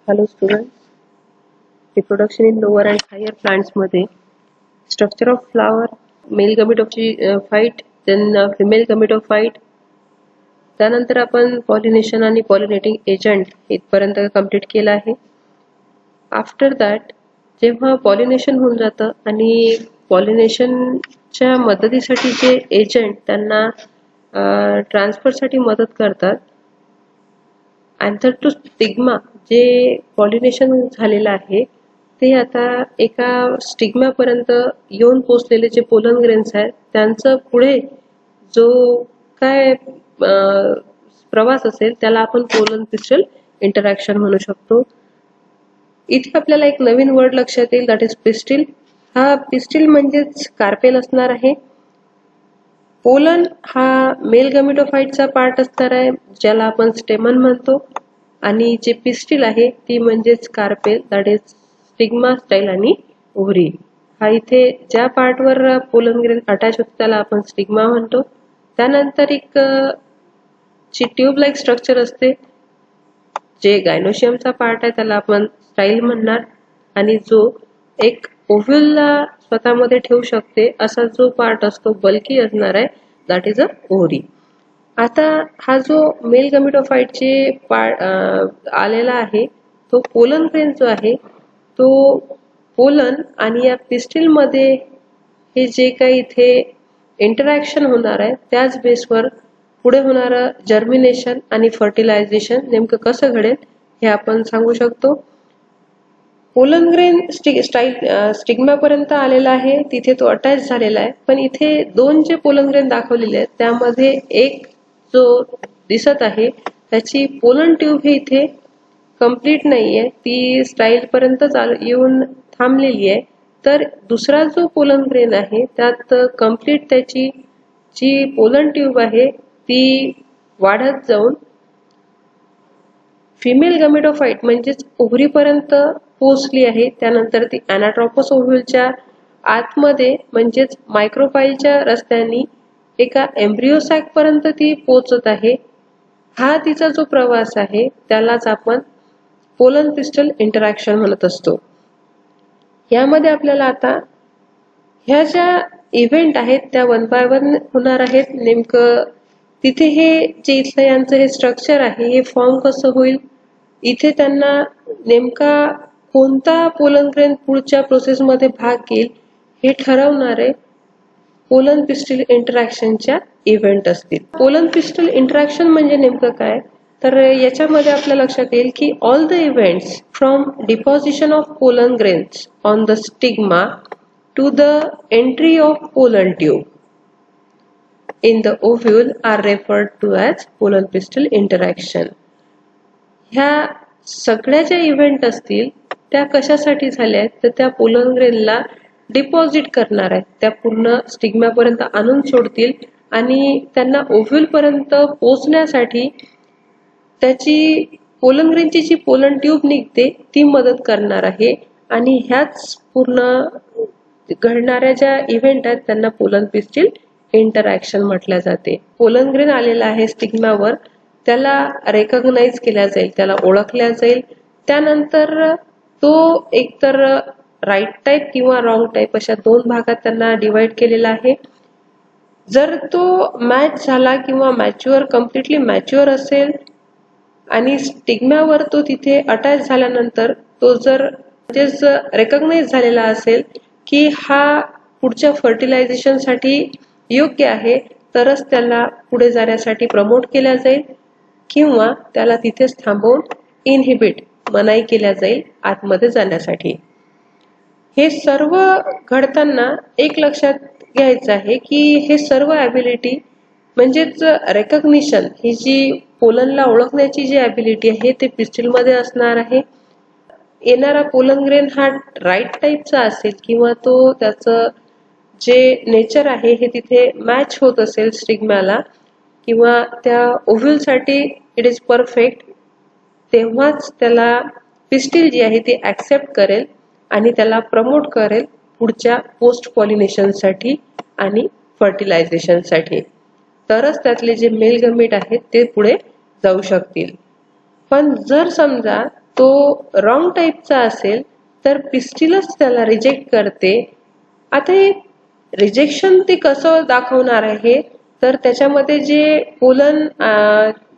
Hello students, reproduction in lower and higher plants मध्ये structure of flower, male gametophyte, then female gametophyte, त्यानंतर आपण pollination आणि pollinating agent इथपर्यंत complete केला आहे. आफ्टर दॅट जेव्हा पॉलिनेशन होऊन जातं आणि पॉलिनेशनच्या मदतीसाठी जे एजंट त्यांना ट्रान्सफरसाठी मदत करतात, अँथर टू स्टिग्मा जे पॉलिनेशन झालेलं आहे ते आता एका स्टिग्मापर्यंत येऊन पोचलेले जे पोलन ग्रेन्स आहेत त्यांचं पुढे जो काय प्रवास असेल त्याला आपण पोलन पिस्टल इंटरॅक्शन म्हणू शकतो. इथे आपल्याला एक नवीन वर्ड लक्षात येईल, दॅट इज पिस्टिल. हा पिस्टिल म्हणजेच कार्पेल असणार आहे. पोलन हा मेल गॅमेटोफाइटचा पार्ट असणार आहे ज्याला आपण स्टेमन म्हणतो, आणि जे पिस्टिल आहे ती म्हणजेच carpel, that is stigma, style आणि ओव्हरी. हा इथे ज्या पार्टवर पोलन ग्रेन अटॅच होतो त्याला आपण स्टिग्मा म्हणतो. त्यानंतर एक जी ट्यूब लाईक स्ट्रक्चर असते जे गायनोशियमचा पार्ट आहे त्याला आपण स्टाईल म्हणणार, आणि जो एक ओव्ह्यूलला स्वतःमध्ये ठेवू शकते असा जो पार्ट असतो बल्की असणार आहे, दॅट इज अ ओव्हरी. आता हा जो मेल गॅमेटोफाइटचे आलेला आहे तो पोलन ग्रेन जो आहे तो पोलन आणि या पिस्टिल मध्ये हे जे काही इथे इंटरॅक्शन होणार आहे त्याच बेसवर पुढे होणारं जर्मिनेशन आणि फर्टिलायझेशन नेमकं कसं घडेल हे आपण सांगू शकतो. पोलन ग्रेन स्टिग्मापर्यंत आलेला आहे, तिथे तो अटॅच झालेला आहे, पण इथे दोन जे पोलन ग्रेन दाखवलेले आहेत त्यामध्ये एक जो दिसत आहे त्याची पोलन ट्यूब हे इथे कंप्लीट नाहीये, ती स्टाईल पर्यंत येऊन थांबलेली आहे. तर दुसरा जो पोलन ग्रेन आहे त्यात कंप्लीट त्याची जी पोलन ट्यूब आहे ती वाढत जाऊन फिमेल गॅमेटोफाइट म्हणजेच ओव्हरीपर्यंत पोहोचली आहे. त्यानंतर ती अनाट्रोपस ओव्ह्यूलच्या आतमध्ये म्हणजेच मायक्रोफाइलच्या रस्त्याने एका एम्ब्रिओ सॅक पर्यंत ती पोहोचत आहे. हा तिचा जो प्रवास आहे त्यालाच आपण पोलन पिस्टल इंटरॅक्शन म्हणत असतो. यामध्ये आपल्याला आता ह्या ज्या इव्हेंट आहेत त्या वन बाय वन होणार आहेत. नेमकं तिथे हे जे इथलं यांचं हे स्ट्रक्चर आहे हे फॉर्म कसं होईल, इथे त्यांना नेमका कोणता पोलन ग्रेन पुढच्या प्रोसेसमध्ये भाग घेईल हे ठरवणारे पोलन पिस्टल इंटरॅक्शनच्या इव्हेंट असतील. पोलन पिस्टल इंटरॅक्शन म्हणजे नेमकं काय, तर याच्यामध्ये आपल्या लक्षात येईल की all the events from deposition of pollen grains on the stigma to the entry of pollen tube in the ovule are referred to as pollen pistil interaction. ह्या सगळ्या ज्या इव्हेंट असतील त्या कशासाठी झाल्या आहेत तर त्या पोलन ग्रेनला डिपॉझिट करणार आहेत, त्या पूर्ण स्टिग्मापर्यंत आणून सोडतील आणि त्यांना ओव्ह्यूल पर्यंत पोहोचण्यासाठी त्याची पोलन ग्रेनची जी पोलन ट्यूब निघते ती मदत करणार आहे. आणि ह्याच पूर्ण घडणाऱ्या ज्या इव्हेंट आहेत त्यांना पोलन पिस्टिल इंटरॅक्शन म्हटल्या जाते. पोलन ग्रेन आलेला आहे स्टिग्मावर, त्याला रेकॉग्नाइज केल्या जाईल, त्याला ओळखल्या जाईल. त्यानंतर तो एकतर राईट टाईप किंवा रॉंग टाईप अशा दोन भागात त्यांना डिवाइड केलेला आहे. जर तो मॅच झाला किंवा मॅच्युअर कम्प्लिटली मॅच्युअर असेल आणि स्टिग्मावर तो तिथे अटॅच झाल्यानंतर तो जर रेकॉग्नाइज झालेला असेल की हा पुढच्या फर्टिलायझेशनसाठी योग्य आहे तरच त्याला पुढे जाण्यासाठी प्रमोट केल्या जाईल किंवा त्याला तिथेच थांबवून इनहिबिट मनाई केल्या जाईल आतमध्ये जाण्यासाठी. हे सर्व घडताना एक लक्षात घ्यायचं आहे की हे सर्व ॲबिलिटी म्हणजेच रेकॉग्निशन ही जी पोलनला ओळखण्याची जी ॲबिलिटी आहे ते पिस्टिलमध्ये असणार आहे. येणारा पोलन ग्रेन हा राईट टाईपचा असेल किंवा तो त्याचं जे नेचर आहे हे तिथे मॅच होत असेल स्टिग्माला किंवा त्या ओव्ह्यूलसाठी इट इज परफेक्ट, तेव्हाच त्याला पिस्टिल जी आहे ती ॲक्सेप्ट करेल आणि त्याला प्रमोट करेल पुढच्या पोस्ट पॉलिनेशनसाठी आणि फर्टिलायझेशनसाठी. तरच त्यातले जे मेल गमेट आहेत ते पुढे जाऊ शकतील. पण जर समजा तो रॉंग टाईपचा असेल तर पिस्टिलस त्याला रिजेक्ट करते. आता हे रिजेक्शन ते कसं दाखवणार आहे तर त्याच्यामध्ये जे पोलन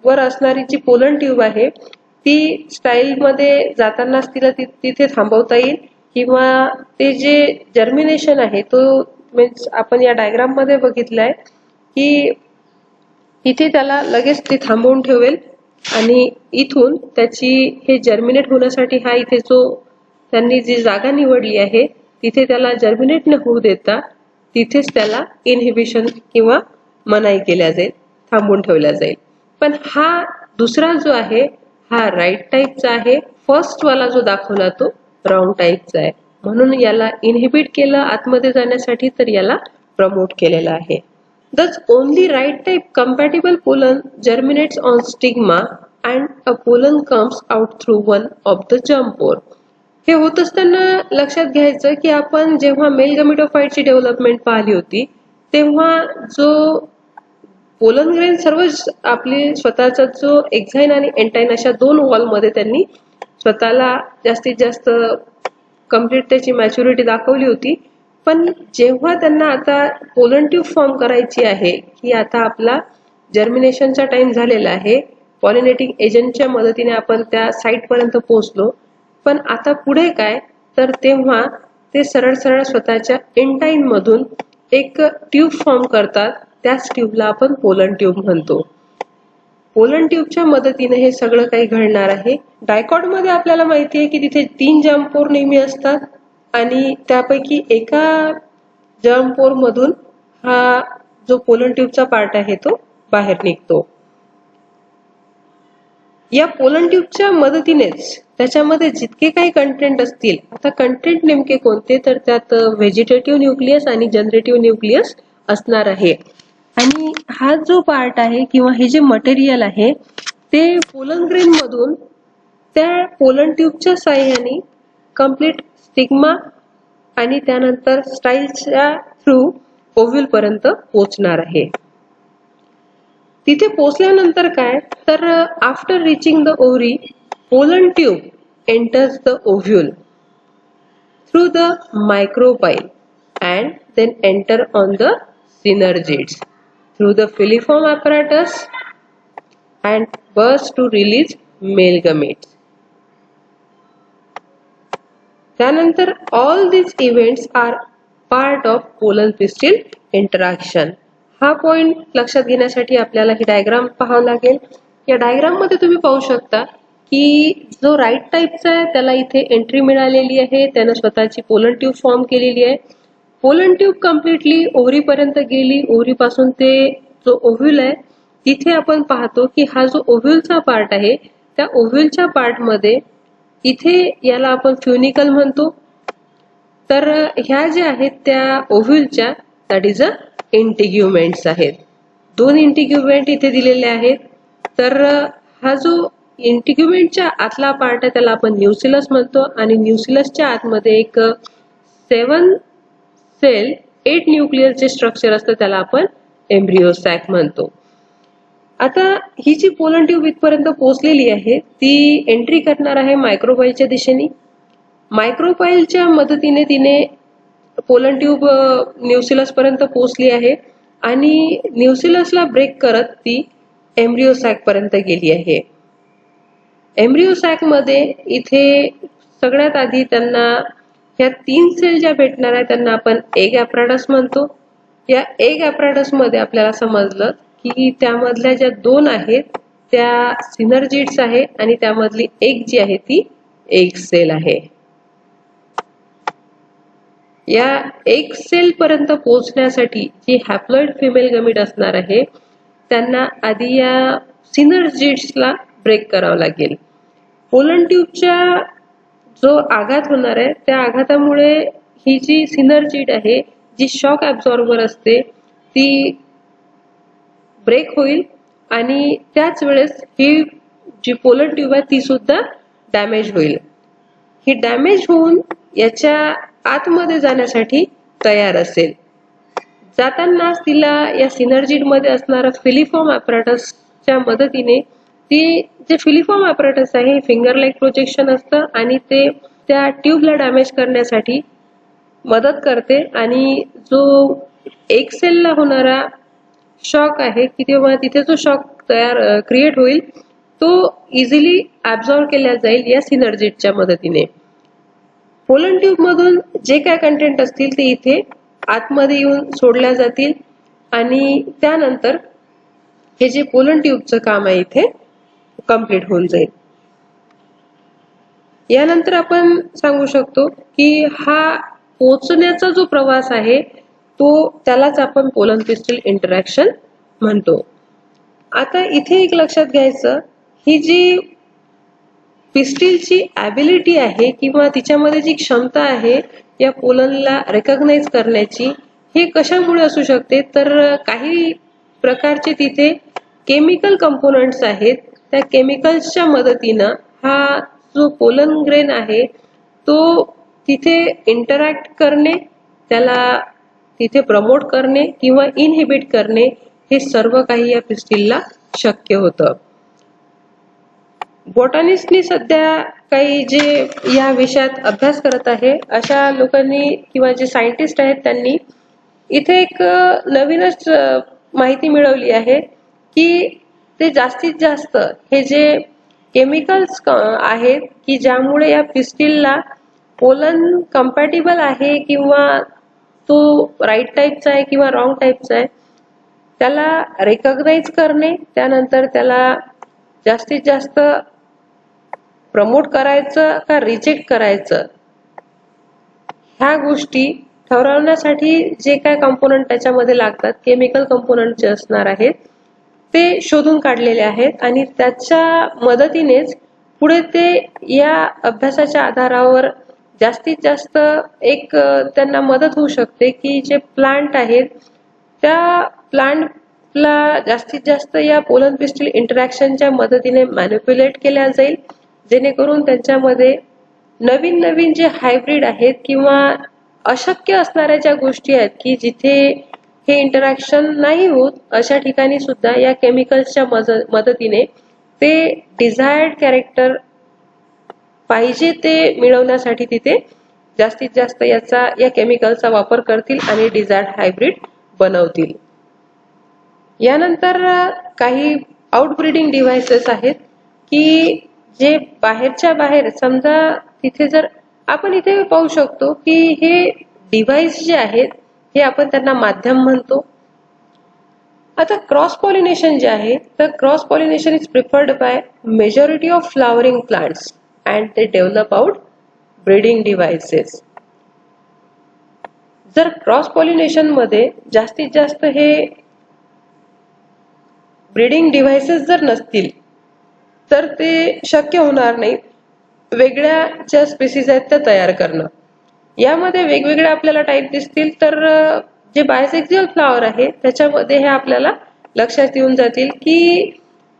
वर असणारी जी पोलन ट्यूब आहे ती स्टाईल मध्ये जातानाच तिला तिथे थांबवता येईल किंवा ते जे जर्मिनेशन आहे तो मीन्स आपण या डायग्राम मध्ये बघितलंय की इथे त्याला लगेच ते थांबवून ठेवेल आणि इथून त्याची हे जर्मिनेट होण्यासाठी हा इथे जो त्यांनी जी जागा निवडली आहे तिथे त्याला जर्मिनेट न होऊ देता तिथेच त्याला इनहिबिशन किंवा मनाई केल्या जाईल, थांबवून ठेवल्या जाईल. पण हा दुसरा जो आहे हा राईट टाईपचा आहे. फर्स्ट वाला जो दाखवला तो रॉंग टाईपचा आहे. म्हणून याला इनहिबिट केलं आतमध्ये जाण्यासाठी तर याला प्रमोट केलेलं आहे. Thus only right type compatible pollen germinates on stigma and a pollen comes out through one of the germ pore. हे होत असताना लक्षात घ्यायचं की आपण जेव्हा मेल गमेटोफाइटची डेव्हलपमेंट पाहिली होती तेव्हा जो पोलन ग्रेन सर्व आपली स्वतःचा जो एक्झाइन आणि एंटाइन अशा दोन वॉल मध्ये त्यांनी स्वतःला जास्तीत जास्त कंप्लीट त्याची मॅच्युरिटी दाखवली होती. पण जेव्हा त्यांना आता पोलन ट्यूब फॉर्म करायची आहे की आता आपला जर्मिनेशनचा टाइम झालेला आहे, पॉलिनेटिंग एजंटच्या मदतीने आपण त्या साइट पर्यंत पोहोचलो, पण आता पुढे काय तर तेव्हा ते सरळ सरळ स्वतःच्या एंटाइन मधून एक ट्यूब फॉर्म करतात. त्याच ट्यूबला आपण पोलन ट्यूब म्हणतो. पोलन ट्यूबच्या मदतीने हे सगळं काही घडणार आहे. डायकॉट मध्ये आपल्याला माहिती आहे की तिथे 3 जर्म पोर नेहमी असतात आणि त्यापैकी एका जर्म पोर मधून हा जो पोलन ट्यूबचा पार्ट आहे तो बाहेर निघतो. या पोलन ट्यूबच्या मदतीनेच त्याच्यामध्ये जितके काही कंटेंट असतील, आता कंटेंट नेमके कोणते तर त्यात व्हेजिटेटिव्ह न्यूक्लियस आणि जनरेटिव्ह न्यूक्लियस असणार आहे. आणि हा जो पार्ट आहे किंवा हे जे मटेरियल आहे ते पोलन ग्रेन मधून त्या पोलन ट्यूबच्या साह्याने कंप्लीट स्टिग्मा आणि त्यानंतर स्टाईलच्या थ्रू ओव्ह्यूल पर्यंत पोहोचणार आहे. तिथे पोहोचल्यानंतर काय तर after reaching the ovary pollen tube enters the ovule through the micropyle and then enter on the synergids through the filiform apparatus and burst to release male gametes. त्यानंतर all these events are part of pollen pistil interaction. हा point लक्षात घेण्यासाठी आपल्याला ही diagram पाहावं लागेल. या diagram मध्ये तुम्ही पाहू शकता की जो राईट टाईपचा आहे त्याला इथे एंट्री मिळालेली आहे, त्याने स्वतःची पोलन ट्यूब फॉर्म केलेली आहे. पोलन ट्यूब कम्प्लिटली ओव्हरी पर्यंत गेली. ओव्हरी पासून ते जो ओव्ह्यूल आहे तिथे आपण पाहतो की हा जो ओव्ह्यूलचा पार्ट आहे त्या ओव्ह्यूलच्या पार्ट मध्ये इथे याला आपण फ्युनिकल म्हणतो. तर ह्या ज्या आहेत त्या ओव्ह्यूलच्या दॅट इज अ इंटिग्युमेंट्स आहेत. 2 इंटिग्युमेंट इथे दिलेले आहेत. तर हा जो इंटिग्युमेंटच्या आतला पार्ट आहे त्याला आपण न्यूसिलस म्हणतो आणि न्यूसिलसच्या आतमध्ये एक 7 सेल 8 न्यूक्लियसचे स्ट्रक्चर असतं त्याला आपण एम्ब्रियो सॅक म्हणतो. आता ही जी पोलन ट्यूब इथपर्यंत पोहोचलेली आहे ती एंट्री करणार आहे मायक्रोपाइलच्या दिशेने. मायक्रोपाइलच्या मदतीने तिने पोलन ट्यूब न्यूसिलस पर्यंत पोहोचली आहे आणि न्यूसिलसला ब्रेक करत ती एम्ब्रियो सॅक पर्यंत गेली आहे. एम्ब्रियो सॅक मध्ये इथे सगळ्यात आधी त्यांना ह्या 3 सेल ज्या भेटणार आहेत त्यांना आपण एग ॲपॅरेटस म्हणतो. या एग ॲपॅरेटस मध्ये आपल्याला समजलं की त्यामधल्या ज्या 2 आहेत त्या सिनर्जिड्स आहे आणि त्यामधली एक जी आहे ती एग सेल आहे. या एग सेल पर्यंत पोहोचण्यासाठी जी हॅप्लॉइड फिमेल गमीट असणार आहे त्यांना आधी या सिनर्जिड्सला ब्रेक करावं लागेल. पोलन ट्यूबच्या जो आघात होणार आहे त्या आघातामुळे ही जी सिनर्जिड आहे जी शॉक ॲब्झॉर्बर असते ती ब्रेक होईल आणि त्याच वेळेस ही जी पोलन ट्यूब आहे ती सुद्धा डॅमेज होईल. ही डॅमेज होऊन याच्या आतमध्ये जाण्यासाठी तयार असेल. जाताना तिला या सिनर्जिड मध्ये असणारा फिलिफॉर्म ॲपॅरेटसच्या मदतीने ती जे फिलिफॉर्म ॲपरेटस आहे फिंगर लाईक प्रोजेक्शन असतं आणि ते त्या ट्यूबला डॅमेज करण्यासाठी मदत करते आणि जो एक सेलला होणारा शॉक आहे की तेव्हा तिथे जो शॉक क्रिएट होईल तो इझिली ऍब्झॉर्ब केला जाईल या सिनर्जिटच्या मदतीने. पोलन ट्यूब मधून जे काय कंटेंट असतील ते इथे आतमध्ये येऊन सोडल्या जातील आणि त्यानंतर हे जे पोलन ट्यूबचं काम आहे इथे कंप्लीट होऊन जाईल. यानंतर आपण सांगू शकतो की हा पोचण्याचा जो प्रवास आहे तो त्यालाच आपण पोलन पिस्टल इंटरॅक्शन म्हणतो. आता इथे एक लक्षात घ्यायचं, ही जी पिस्टिलची ॲबिलिटी आहे किंवा तिच्यामध्ये जी क्षमता आहे या पोलनला रेकग्नाइज करण्याची, हे कशामुळे असू शकते तर काही प्रकारचे तिथे केमिकल कंपोनंट्स आहेत. त्या केमिकल्सच्या मदतीनं हा जो पोलन ग्रेन आहे तो तिथे इंटरॅक्ट करणे, त्याला तिथे प्रमोट करणे किंवा इनहिबिट करणे हे सर्व काही या पिस्टिलला शक्य होतं. बॉटनिस्टनी सध्या काही जे या विषयात अभ्यास करत आहे अशा लोकांनी किंवा जे सायंटिस्ट आहेत त्यांनी इथे एक नवीनच माहिती मिळवली आहे की ते जास्तीत जास्त हे जे केमिकल्स आहेत की ज्यामुळे या पिस्टिलला पोलन कंपॅटिबल आहे किंवा तो राईट टाईपचा आहे किंवा रॉंग टाईपचा आहे त्याला रेकग्नाइज करणे, त्यानंतर त्याला जास्तीत जास्त प्रमोट करायचं का रिजेक्ट करायचं ह्या गोष्टी ठरवण्यासाठी जे काय कंपोनंट त्याच्यामध्ये लागतात, केमिकल कंपोनंट जे असणार आहेत ते शोधून काढलेले आहेत आणि त्याच्या मदतीनेच पुढे ते या अभ्यासाच्या आधारावर जास्तीत जास्त एक त्यांना मदत होऊ शकते की जे प्लांट आहेत त्या प्लांटला जास्तीत जास्त या पोलन पिस्टिल इंटरॅक्शनच्या मदतीने मॅनिप्युलेट केल्या जाईल, जेणेकरून त्यांच्यामध्ये नवीन नवीन जे हायब्रिड आहेत किंवा अशक्य असणाऱ्या ज्या गोष्टी आहेत की जिथे हे इंटरॅक्शन नाही होत अशा ठिकाणी सुद्धा या केमिकल्सच्या मदतीने ते डिझायर्ड कॅरेक्टर पाहिजे ते मिळवण्यासाठी तिथे जास्तीत जास्त या केमिकलचा वापर करतील आणि डिझायर्ड हायब्रिड बनवतील. यानंतर काही आउटब्रीडिंग डिव्हाइसेस आहेत की जे बाहेरच्या बाहेर समजा तिथे जर आपण इथे पाहू शकतो की हे डिव्हाइस जे आहेत हे आपण त्यांना माध्यम म्हणतो. आता क्रॉस पॉलिनेशन जे आहे तर cross pollination is preferred by majority of flowering plants and they develop out breeding devices. जर क्रॉस पॉलिनेशन मध्ये जास्तीत जास्त हे ब्रीडिंग डिव्हाइसेस जर नसतील तर ते शक्य होणार नाही वेगळ्या ज्या स्पेसीज आहेत त्या तयार करणं. यामध्ये वेगवेगळे आपल्याला टाईप दिसतील तर जे बायसेक्झुअल फ्लॉवर आहे त्याच्यामध्ये हे आपल्याला लक्षात येऊन जातील की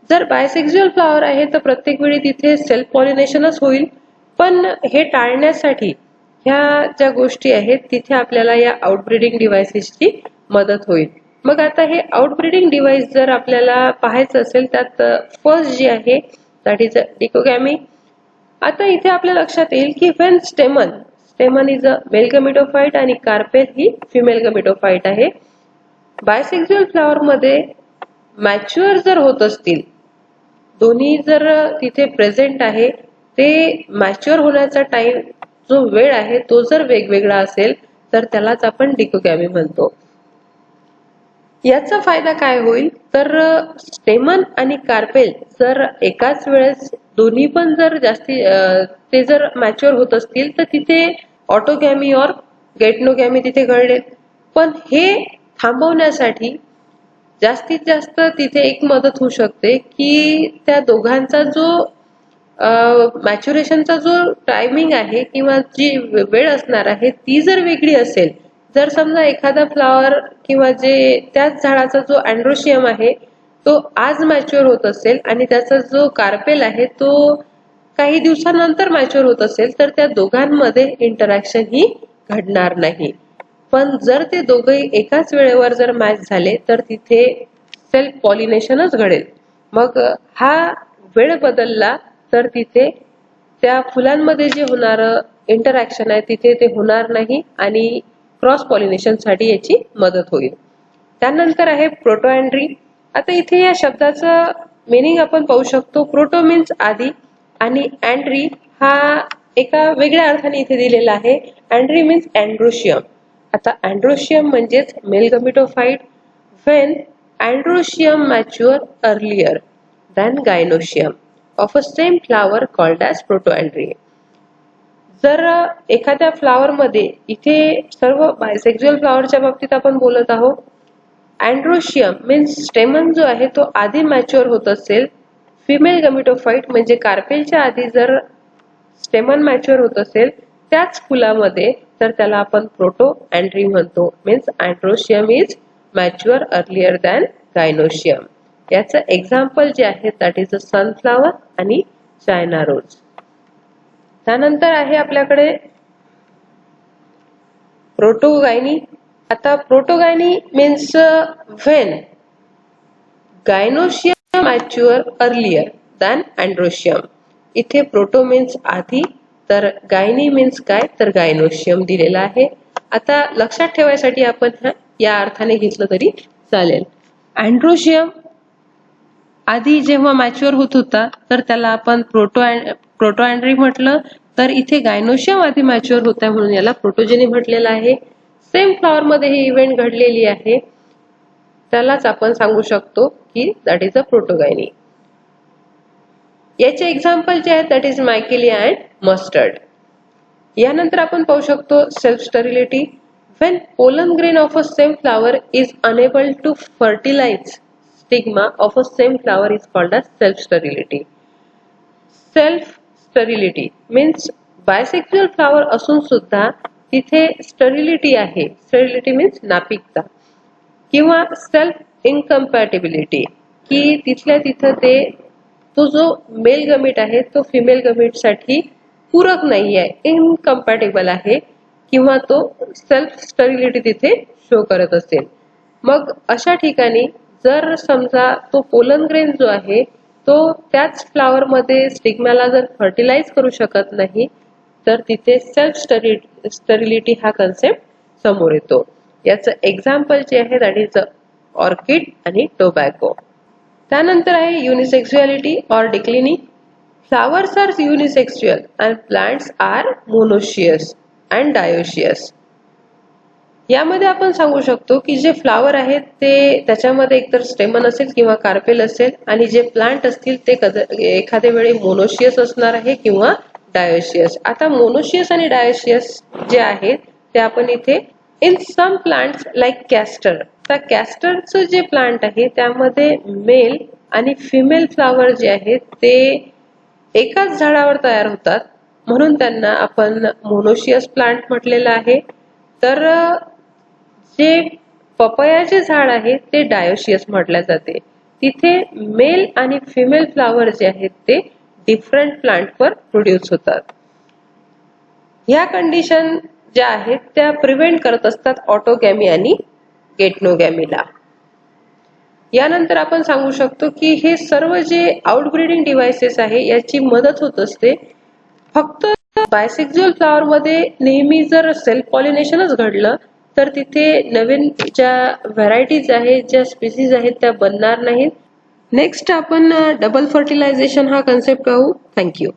जर बायसेक्झुअल फ्लॉवर आहे तर प्रत्येक वेळी तिथे सेल्फ पॉलिनेशनच होईल, पण हे टाळण्यासाठी ह्या ज्या गोष्टी आहेत तिथे आपल्याला या आउटब्रीडिंग डिव्हाइसेसची मदत होईल. मग आता हे आउटब्रीडिंग डिव्हाइस जर आपल्याला पाहायचं असेल त्यात फर्स्ट जी आहे दॅट इज डिकोगॅमी. आता इथे आपल्या लक्षात येईल की when stamen is a male gametophyte आणि कार्पेल ही फिमेल गमेटोफाइट आहे. बायसेक्झुअल फ्लॉवर मध्ये मॅच्युअर जर होत असतील, दोन्ही जर तिथे प्रेझेंट आहे, ते मॅच्युअर होण्याचा टाइम जो वेळ आहे तो जर वेगवेगळा असेल तर त्यालाच आपण डिकोगॅमी म्हणतो. याचा फायदा काय होईल तर स्टेमन आणि कार्पेल जर एकाच वेळेस दोन्ही पण जर ते जर मॅच्युअर होत असतील तर तिथे ऑटोगॅमी और गेटनोगॅमी तिथे घडेल. पण हे थांबवण्यासाठी जास्तीत जास्त तिथे एक मदत होऊ शकते की त्या दोघांचा जो मॅच्युरेशनचा जो टायमिंग आहे किंवा जी वेळ असणार आहे ती जर वेगळी असेल, जर समजा एखादा फ्लॉवर किंवा जे त्याच झाडाचा जो अँड्रोशियम आहे तो आज मॅच्युअर होत असेल आणि त्याचा जो कार्पेल आहे तो काही दिवसानंतर मॅच्युअर होत असेल तर त्या दोघांमध्ये इंटरॅक्शन ही घडणार नाही. पण जर ते दोघेही एकाच वेळेवर जर मॅच झाले तर तिथे सेल्फ पॉलिनेशनच घडेल. मग हा वेळ बदलला तर तिथे त्या फुलांमध्ये जे होणारं इंटरॅक्शन आहे तिथे ते होणार नाही आणि क्रॉस पॉलिनेशन साठी याची मदत होईल. त्यानंतर आहे प्रोटोअँड्री. आता इथे या शब्दाचं मीनिंग आपण पाहू शकतो. प्रोटो मीन्स आधी आणि अँड्री हा एका वेगळ्या अर्थाने इथे दिलेला आहे. Andry means androecium. आता अँड्रोशियम म्हणजेच male gametophyte. When androecium mature earlier than gynoecium of a same flower called as protoandry. जर एखाद्या फ्लावर मध्ये, इथे सर्व बायसेक्झुअल फ्लावरच्या बाबतीत आपण बोलत आहोत, अँड्रोशियम मीन्स स्टेमन जो आहे तो आधी मॅच्युअर होत असेल, फिमेल गमेटोफाइट म्हणजे कार्पेलच्या आधी जर स्टेमन मॅच्युअर होत असेल त्याच फुलामध्ये, तर त्याला आपण प्रोटो अँड्री म्हणतो. Means androecium is mature earlier than gynoecium. याचं एक्झाम्पल जे आहे दॅट इज अ सनफ्लावर आणि चायना रोज. त्यानंतर आहे आपल्याकडे प्रोटोगायनी. आता protogyny means when gynoecium mature earlier than androecium. इथे प्रोटो मीन्स आधी, तर गायनी मीन्स काय, तर गायनोशियम दिलेला आहे. आता लक्षात ठेवायसाठी आपण या अर्थाने घेतलं तरी चालेल. अँड्रोशियम आधी जेव्हा मॅच्युअर होत होता तर त्याला आपण प्रोटोअँड्री म्हटलं, तर इथे गायनोशियम आधी मॅच्युअर होता म्हणून याला प्रोटोजेनी म्हटलेलं आहे. सेम फ्लॉवर मध्ये ही इव्हेंट घडलेली आहे, त्यालाच आपण सांगू शकतो की दॅट इज अ प्रोटोगायनी. याचे एक्झाम्पल जे आहेत that is Michelia and mustard. यानंतर आपण पाहू शकतो self sterility. When pollen grain of a same flower is unable to fertilise stigma of a same flower is called as self sterility. Self sterility means bisexual flower असून सुद्धा तिथे sterility आहे. Sterility means नापिकता किंवा self इनकम्पॅटिबिलिटी, की तिथल्या तिथं तो जो मेल गमीट आहे तो फिमेल गमीट साठी पूरक नाही आहे, इनकम्पॅटेबल आहे, किंवा तो सेल्फ स्टरिलिटी तिथे शो करत असेल. मग अशा ठिकाणी जर समजा तो पोलन ग्रेन जो आहे तो त्याच फ्लावर मध्ये स्टिग्माला जर फर्टिलाइज करू शकत नाही, तर तिथे सेल्फ स्टरिलिटी हा कन्सेप्ट समोर येतो. याचं एक्झाम्पल जे आहे दॅट इज ऑर्किड आणि टोबॅको. त्यानंतर आहे unisexuality or dicliny. Flowers are unisexual and plants are monoecious and dioecious. यामध्ये आपण सांगू शकतो की जे फ्लावर आहेत ते त्याच्यामध्ये एकतर स्टेमन असेल किंवा कार्पेल असेल, आणि जे प्लांट असतील ते एखाद्या वेळी मोनोशियस असणार आहे किंवा डायोशियस. आता मोनोशियस आणि डायोशियस जे आहेत ते आपण इथे in some plants like castor. तर कॅस्टरचं जे प्लांट आहे त्यामध्ये मेल आणि फिमेल फ्लावर जे आहेत ते एकाच झाडावर तयार होतात म्हणून त्यांना आपण मोनोशियस प्लांट म्हटलेलं आहे. तर जे पपयाचे झाड आहे ते डायोशियस म्हटले जाते. तिथे मेल आणि फिमेल फ्लावर जे आहेत ते डिफरंट प्लांटवर प्रोड्यूस होतात. ह्या कंडिशन ज्या आहेत त्या प्रिव्हेंट करत असतात ऑटोगॅमी आणि गेटनोगॅमीला. यानंतर आपण सांगू शकतो की हे सर्व जे आउटब्रीडिंग डिव्हाइसेस आहे याची मदत होत असते. फक्त बायसेक्झुअल फ्लावर मध्ये नेहमी जर सेल्फ पॉलिनेशनच घडलं तर तिथे नवीन ज्या व्हरायटीज आहेत, ज्या स्पीसीज आहेत त्या बनणार नाहीत. नेक्स्ट आपण डबल फर्टिलायझेशन हा कन्सेप्ट पाहू. थँक्यू.